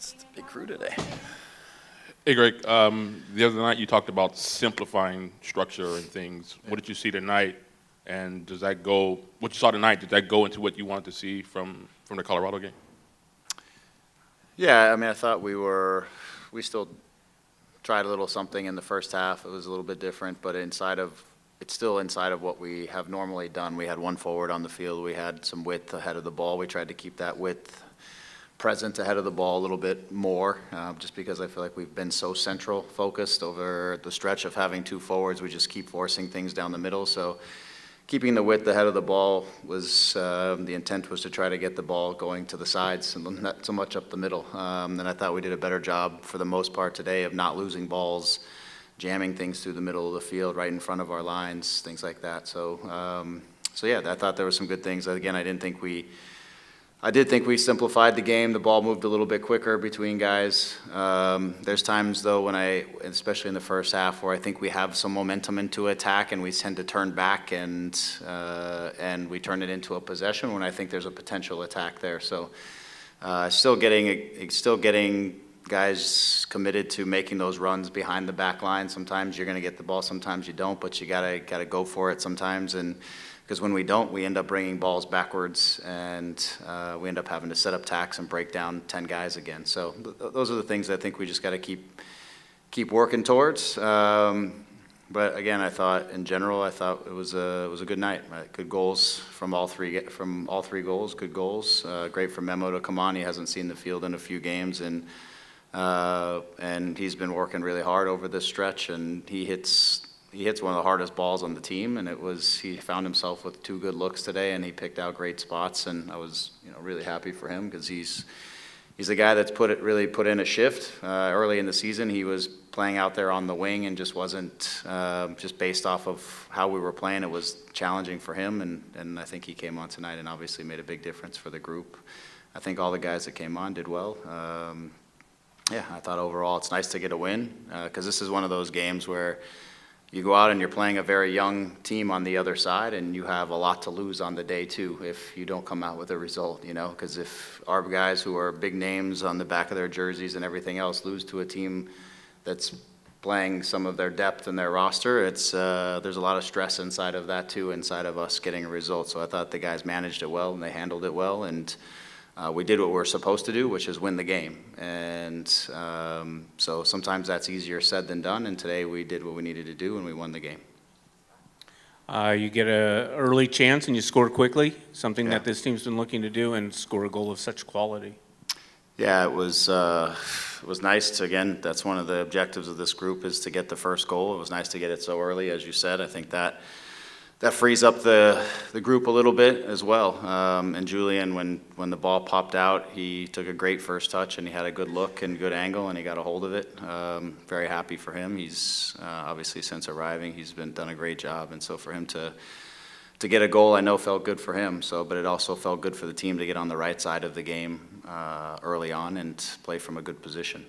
It's the big crew today. Hey, Greg. The other night you talked about simplifying structure and things. What did you see tonight? And does that go? What you saw tonight, did that go into what you wanted to see from the Colorado game? Yeah, I mean, I thought we still tried a little something in the first half. It was a little bit different, but it's still inside of what we have normally done. We had one forward on the field. We had some width ahead of the ball. We tried to keep that width present ahead of the ball a little bit more, just because I feel like we've been so central focused over the stretch of having two forwards. We just keep forcing things down the middle. So keeping the width ahead of the ball was the intent was to try to get the ball going to the sides and not so much up the middle. And I thought we did a better job for the most part today of not losing balls, jamming things through the middle of the field, right in front of our lines, things like that. So yeah, I thought there were some good things. Again, I did think we simplified the game. The ball moved a little bit quicker between guys. There's times, though, especially in the first half, where I think we have some momentum into attack and we tend to turn back and we turn it into a possession when I think there's a potential attack there. So still getting guys committed to making those runs behind the back line. Sometimes you're going to get the ball, sometimes you don't, but you gotta go for it sometimes. And because when we don't, we end up bringing balls backwards, and we end up having to set up tacks and break down 10 guys again. So those are the things I think we just got to keep working towards. But again, I thought in general, it was a good night. Right? Good goals from all three goals. Good goals. Great for Memo to come on. He hasn't seen the field in a few games, and he's been working really hard over this stretch, and he hits one of the hardest balls on the team, and he found himself with two good looks today, and he picked out great spots, and I was really happy for him because he's a guy that's really put in a shift. Early in the season, he was playing out there on the wing and just wasn't, just based off of how we were playing, it was challenging for him, and I think he came on tonight and obviously made a big difference for the group. I think all the guys that came on did well. Yeah, I thought overall it's nice to get a win because this is one of those games where you go out and you're playing a very young team on the other side, and you have a lot to lose on the day too if you don't come out with a result, because if our guys who are big names on the back of their jerseys and everything else lose to a team that's playing some of their depth in their roster, there's a lot of stress inside of that too, inside of us getting a result. So I thought the guys managed it well and they handled it well, and we did what we're supposed to do, which is win the game. And so sometimes that's easier said than done, and today we did what we needed to do, and we won the game. You get an early chance and you score quickly, something that this team's been looking to do, and score a goal of such quality. Yeah, it was nice to, again, that's one of the objectives of this group is to get the first goal. It was nice to get it so early, as you said. I think that frees up the group a little bit as well. And Julian, when the ball popped out, he took a great first touch and he had a good look and good angle and he got a hold of it. Very happy for him. He's obviously since arriving, he's done a great job. And so for him to get a goal, I know felt good for him. But it also felt good for the team to get on the right side of the game early on and play from a good position.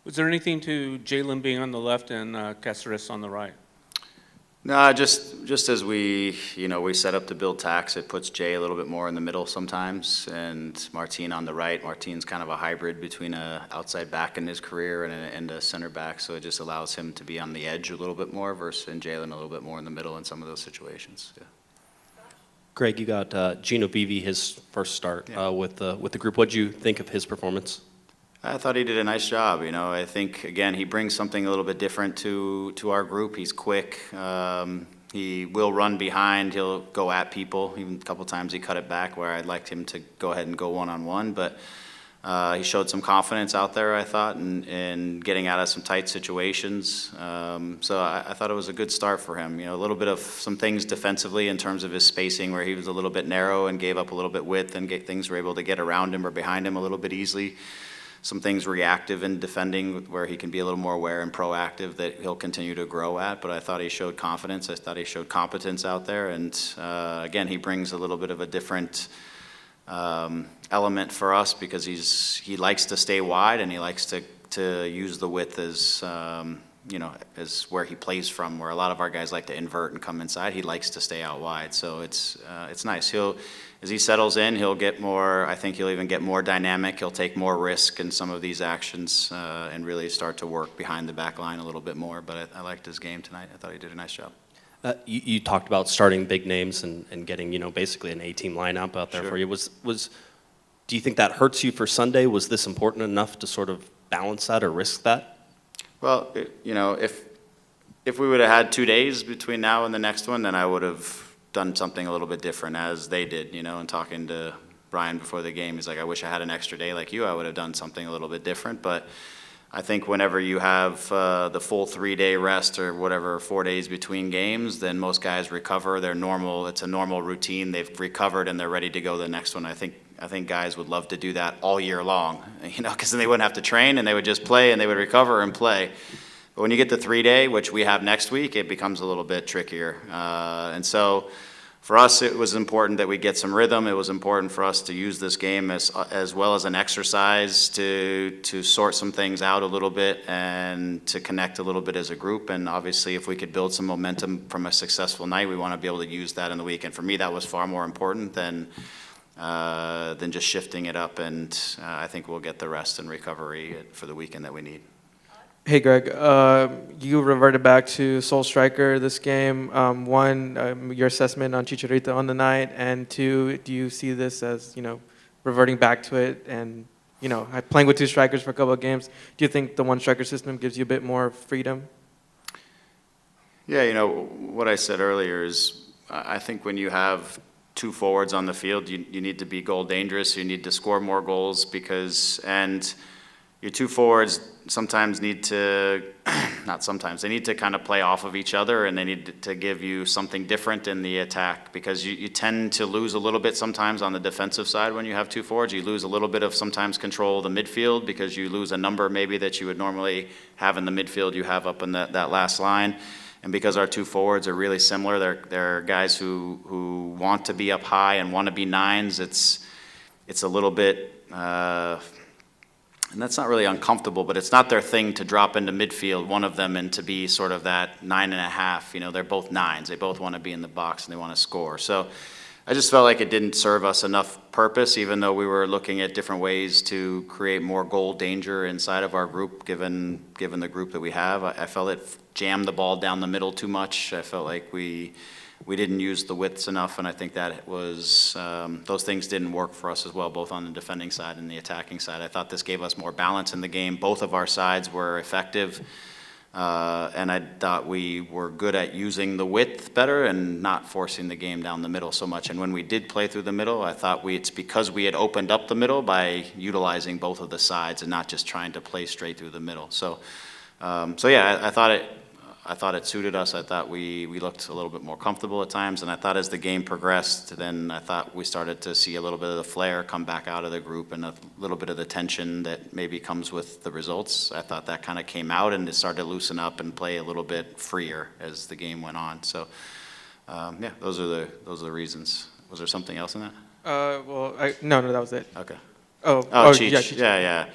Was there anything to Jalen being on the left and Caceres on the right? No, just as we set up to build tacks, it puts Jay a little bit more in the middle sometimes, and Martin on the right. Martin's kind of a hybrid between a outside back in his career and a center back, so it just allows him to be on the edge a little bit more and Jalen a little bit more in the middle in some of those situations. Yeah. Greg, you got Gino Beebe, his first start with the group. What did you think of his performance? I thought he did a nice job. I think, again, he brings something a little bit different to our group. He's quick. He will run behind. He'll go at people. Even a couple times he cut it back where I'd liked him to go ahead and go one-on-one. But he showed some confidence out there, I thought, in getting out of some tight situations. So I thought it was a good start for him. A little bit of some things defensively in terms of his spacing where he was a little bit narrow and gave up a little bit width, and things were able to get around him or behind him a little bit easily. Some things reactive in defending where he can be a little more aware and proactive that he'll continue to grow at. But I thought he showed confidence. I thought he showed competence out there. And again, he brings a little bit of a different element for us because he likes to stay wide and he likes to use the width as is where he plays from, where a lot of our guys like to invert and come inside. He likes to stay out wide, so it's nice. As he settles in, he'll get more. I think he'll even get more dynamic. He'll take more risk in some of these actions and really start to work behind the back line a little bit more. But I liked his game tonight. I thought he did a nice job. You talked about starting big names and getting, basically an A-team lineup out there Sure. for you. Do you think that hurts you for Sunday? Was this important enough to sort of balance that or risk that? Well, if we would have had 2 days between now and the next one, then I would have done something a little bit different, as they did, and talking to Brian before the game, he's like, I wish I had an extra day like you. I would have done something a little bit different. But I think whenever you have the full 3-day rest or whatever, 4 days between games, then most guys recover. It's a normal routine. They've recovered and they're ready to go the next one. I think guys would love to do that all year long, because then they wouldn't have to train and they would just play and they would recover and play. But when you get the 3-day, which we have next week, it becomes a little bit trickier. And so for us, it was important that we get some rhythm. It was important for us to use this game as well as an exercise to sort some things out a little bit and to connect a little bit as a group. And obviously, if we could build some momentum from a successful night, we want to be able to use that in the week. And for me, that was far more important than just shifting it up. And I think we'll get the rest and recovery for the weekend that we need. Hey, Greg. You reverted back to sole striker this game. One, your assessment on Chicharito on the night, and two, do you see this as reverting back to it and playing with two strikers for a couple of games? Do you think the one striker system gives you a bit more freedom? Yeah, what I said earlier is I think when you have two forwards on the field, you need to be goal dangerous. You need to score more goals and your two forwards sometimes need to, not sometimes, they need to kind of play off of each other, and they need to give you something different in the attack, because you tend to lose a little bit sometimes on the defensive side when you have two forwards. You lose a little bit of sometimes control of the midfield because you lose a number maybe that you would normally have in the midfield you have up in that last line. And because our two forwards are really similar, they're guys who want to be up high and want to be nines. It's a little bit, and that's not really uncomfortable, but it's not their thing to drop into midfield, one of them, and to be sort of that 9.5. They're both nines. They both want to be in the box and they want to score. So I just felt like it didn't serve us enough purpose, even though we were looking at different ways to create more goal danger inside of our group, given the group that we have. I felt it jammed the ball down the middle too much. I felt like we didn't use the widths enough, and I think that was those things didn't work for us as well, both on the defending side and the attacking side. I thought this gave us more balance in the game. Both of our sides were effective, and I thought we were good at using the width better and not forcing the game down the middle so much. And when we did play through the middle, I thought it's because we had opened up the middle by utilizing both of the sides and not just trying to play straight through the middle. So yeah, I thought it suited us. I thought we looked a little bit more comfortable at times, and I thought as the game progressed, then I thought we started to see a little bit of the flair come back out of the group and a little bit of the tension that maybe comes with the results. I thought that kind of came out, and it started to loosen up and play a little bit freer as the game went on. So yeah, those are the reasons. Was there something else in that? No, that was it. Okay. Oh, Cheech. yeah, Cheech. Yeah.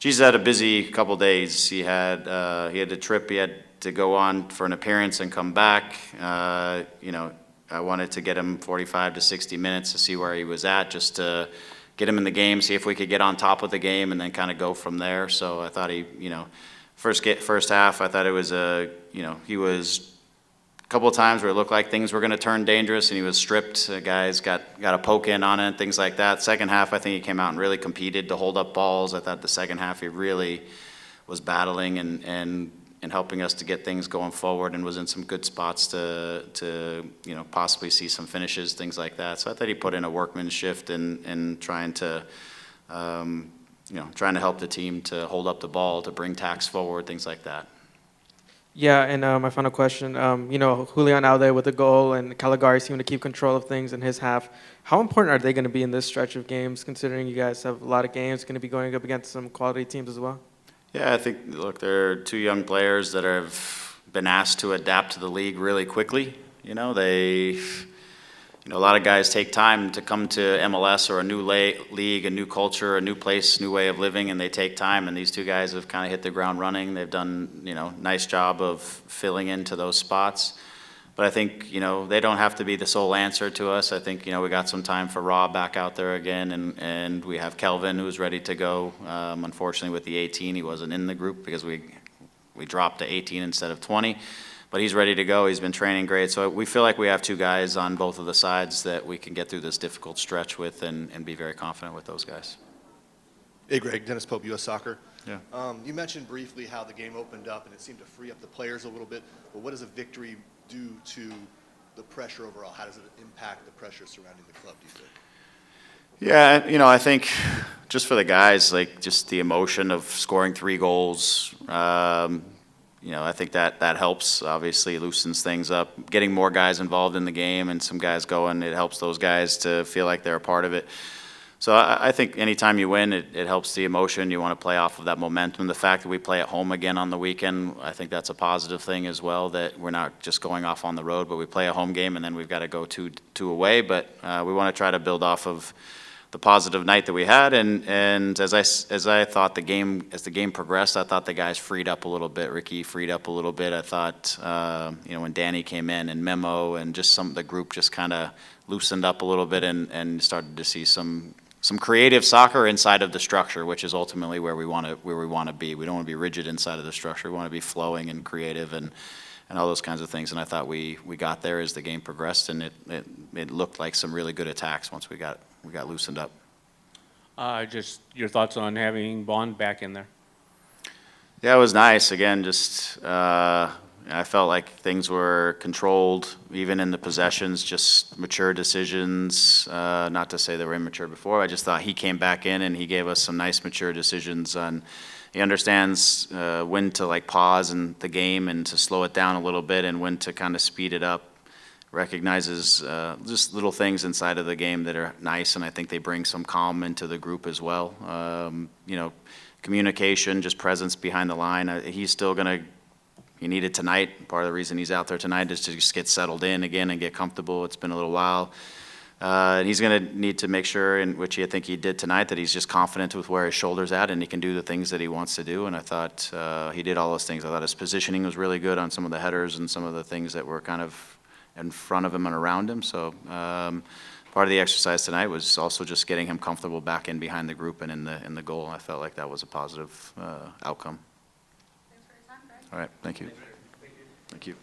Cheech had a busy couple days. He had a trip. He had to go on for an appearance and come back. I wanted to get him 45 to 60 minutes to see where he was at, just to get him in the game, see if we could get on top of the game, and then kind of go from there. So I thought first half, I thought it was he was a couple of times where it looked like things were going to turn dangerous, and he was stripped. Guys got a poke in on it, things like that. Second half, I think he came out and really competed to hold up balls. I thought the second half he really was battling and helping us to get things going forward, and was in some good spots to possibly see some finishes, things like that. So I thought he put in a workmanship in trying to help the team to hold up the ball, to bring tacks forward, things like that. Yeah, and my final question, Julian out there with a goal, and Caligari seemed to keep control of things in his half. How important are they going to be in this stretch of games, considering you guys have a lot of games going to be going up against some quality teams as well? Yeah, I think, look, they're two young players that have been asked to adapt to the league really quickly. a lot of guys take time to come to MLS or a new league, a new culture, a new place, new way of living, and they take time. And these two guys have kind of hit the ground running. They've done, nice job of filling into those spots. But I think, they don't have to be the sole answer to us. I think, we got some time for Rob back out there again, and we have Kelvin who's ready to go. Unfortunately, with the 18, he wasn't in the group because we dropped to 18 instead of 20. But he's ready to go. He's been training great. So we feel like we have two guys on both of the sides that we can get through this difficult stretch with and be very confident with those guys. Hey, Greg, Dennis Pope, U.S. Soccer. Yeah. You mentioned briefly how the game opened up and it seemed to free up the players a little bit. But what does a victory do to the pressure overall? How does it impact the pressure surrounding the club, do you think? Yeah, I think just for the guys, like just the emotion of scoring 3 goals, I think that helps, obviously loosens things up. Getting more guys involved in the game and some guys going, it helps those guys to feel like they're a part of it. So I think anytime you win, it helps the emotion. You want to play off of that momentum. The fact that we play at home again on the weekend, I think that's a positive thing as well, that we're not just going off on the road, but we play a home game and then we've got to go two away. But we want to try to build off of the positive night that we had, and as I thought as the game progressed, I thought the guys freed up a little bit. Ricky freed up a little bit. I thought, when Danny came in and Memo and just the group just kind of loosened up a little bit and started to see some creative soccer inside of the structure, which is ultimately where we want to be. We don't want to be rigid inside of the structure. We want to be flowing and creative and all those kinds of things. And I thought we got there as the game progressed, and it looked like some really good attacks once we got loosened up. Just your thoughts on having Bond back in there? Yeah, it was nice. Again, just I felt like things were controlled, even in the possessions, just mature decisions. Not to say they were immature before. I just thought he came back in and he gave us some nice mature decisions on. He understands when to pause in the game and to slow it down a little bit, and when to kind of speed it up. Recognizes just little things inside of the game that are nice, and I think they bring some calm into the group as well. Communication, just presence behind the line. He's still he needed tonight. Part of the reason he's out there tonight is to just get settled in again and get comfortable. It's been a little while. And he's going to need to make sure, in which I think he did tonight, that he's just confident with where his shoulder's at and he can do the things that he wants to do. And I thought he did all those things. I thought his positioning was really good on some of the headers and some of the things that were kind of in front of him and around him. So part of the exercise tonight was also just getting him comfortable back in behind the group and in the goal. I felt like that was a positive outcome. Thanks for your time, Greg. All right, thank you. Thank you.